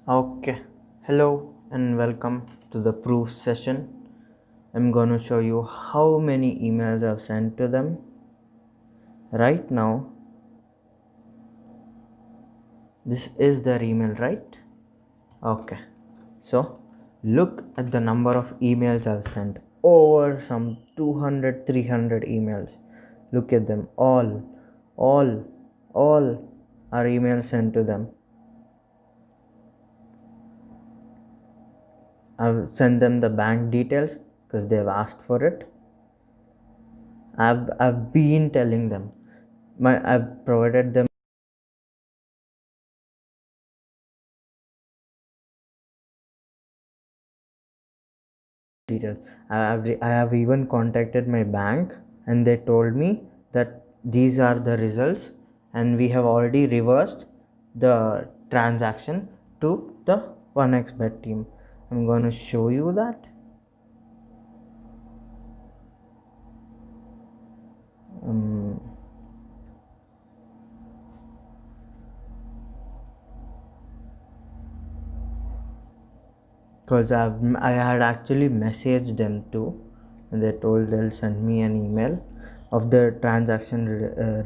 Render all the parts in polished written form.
Okay, hello and welcome to the proof session. I'm going to show you how many emails I've sent to them. Right now, this is their email, right? Okay, so look at the number of emails I've sent. Over some 200, 300 emails. Look at them all, all are emails sent to them. I've sent them the bank details because they've asked for it. I've been telling them. I've provided them details. I have even contacted my bank and they told me that these are the results and we have already reversed the transaction to the 1xbet team. I'm going to show you that. Because I had actually messaged them too, and they told they'll send me an email of the transaction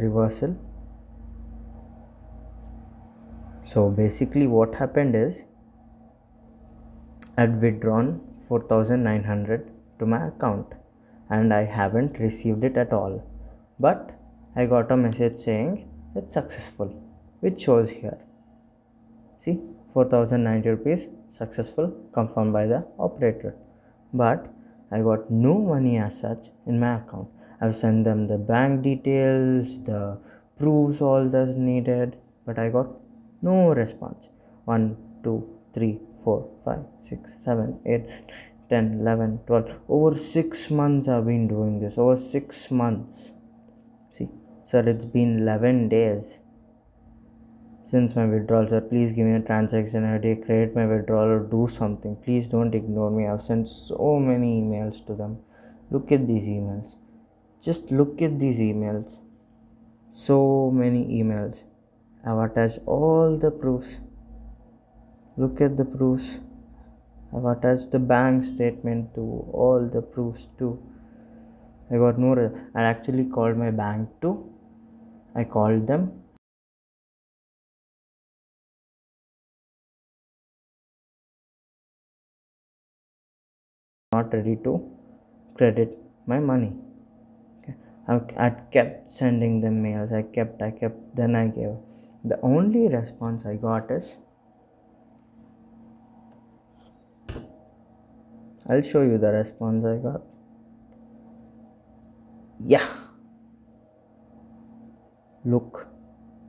reversal. So basically, what happened is I'd withdrawn 4,900 to my account, and I haven't received it at all. But I got a message saying it's successful, which shows here. See, 4,090 rupees successful, confirmed by the operator. But I got no money as such in my account. I've sent them the bank details, the proofs, all that's needed, but I got no response. 1, 2, 3, 4, 5, 6, 7, 8, 10, 11, 12. Over 6 months I've been doing this. Over 6 months. See, sir, it's been 11 days since my withdrawal, sir. Please give me a transaction ID, create my withdrawal, or do something. Please don't ignore me. I've sent so many emails to them. Look at these emails. Just look at these emails. So many emails. I've attached all the proofs. Look at the proofs. I've attached the bank statement to all the proofs too. I got no. I actually called my bank too. I called them. Not ready to credit my money. Okay. I kept sending them mails. I kept. Then I gave. The only response I got is, I'll show you the response I got. Yeah, look,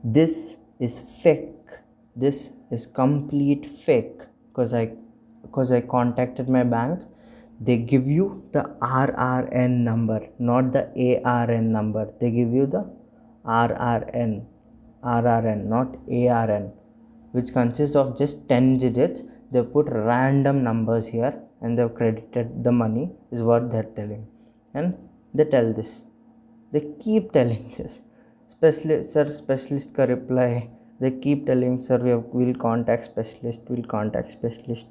this is fake. This is complete fake. Because I contacted my bank. They give you the RRN number, not the ARN number. They give you the RRN, not ARN, which consists of just 10 digits. They put random numbers here and they've credited the money, is what they're telling. And they tell this. They keep telling this. Specialist, sir, specialist ka reply. They keep telling, sir, we'll contact specialist, we'll contact specialist.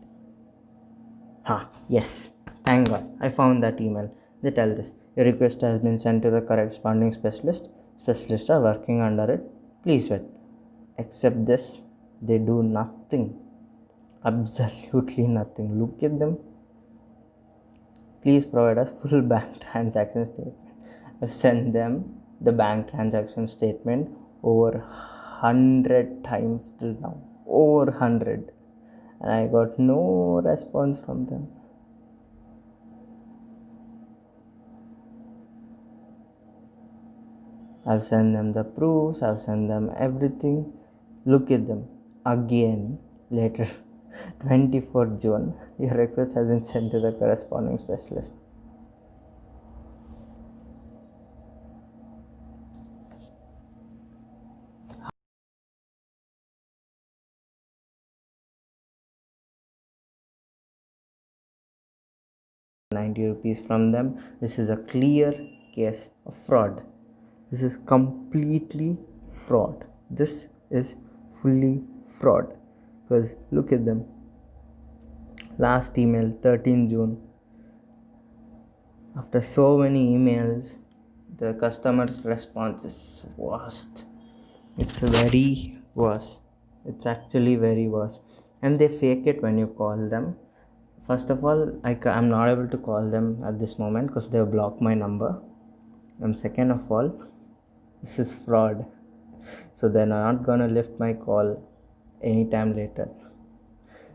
Yes. Thank God. I found that email. They tell this. Your request has been sent to the corresponding specialist. Specialists are working under it. Please wait. Except this, they do nothing. Absolutely nothing. Look at them. Please provide us full bank transaction statement. Send them the bank transaction statement over 100 times till now. Over 100. And I got no response from them. I've sent them the proofs, I've sent them everything. Look at them. Again, later, 24th June, your request has been sent to the corresponding specialist. ₹90 from them. This is a clear case of fraud. This is completely fraud. This is fully fraud. because look at them. Last email 13 June. After so many emails, the customer's response is worst. It's very worse. It's actually very worse. And they fake it when you call them. First of all, I'm not able to call them at this moment because they have blocked my number. And second of all, this is fraud. So they're not gonna lift my call anytime later.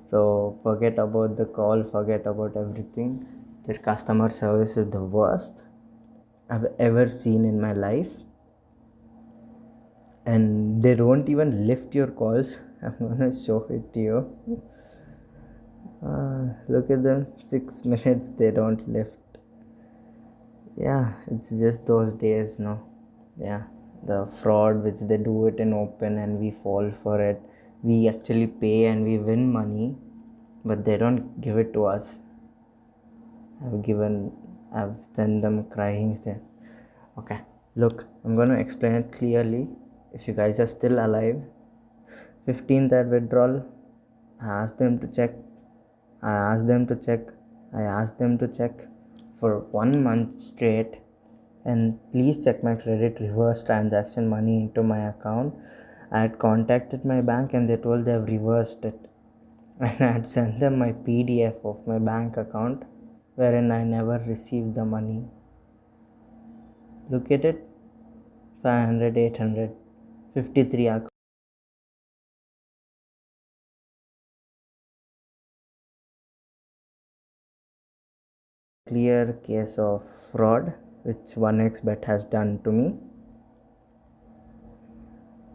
So forget about the call, forget about everything. Their customer service is the worst I've ever seen in my life. And they don't even lift your calls. I'm gonna show it to you. Look at them, 6 minutes they don't lift. Yeah, it's just those days, no? Yeah, the fraud which they do it in open and we fall for it. We actually pay and we win money, but they don't give it to us. I've sent them crying there. Okay, look, I'm gonna explain it clearly. If you guys are still alive, 15th at withdrawal, I asked them to check. I asked them to check. I asked them to check for 1 month straight. And please check my credit reverse transaction money into my account. I had contacted my bank and they told they have reversed it. And I had sent them my PDF of my bank account wherein I never received the money. Look at it, 500, 800, 53 accounts. Clear case of fraud which 1xBet has done to me.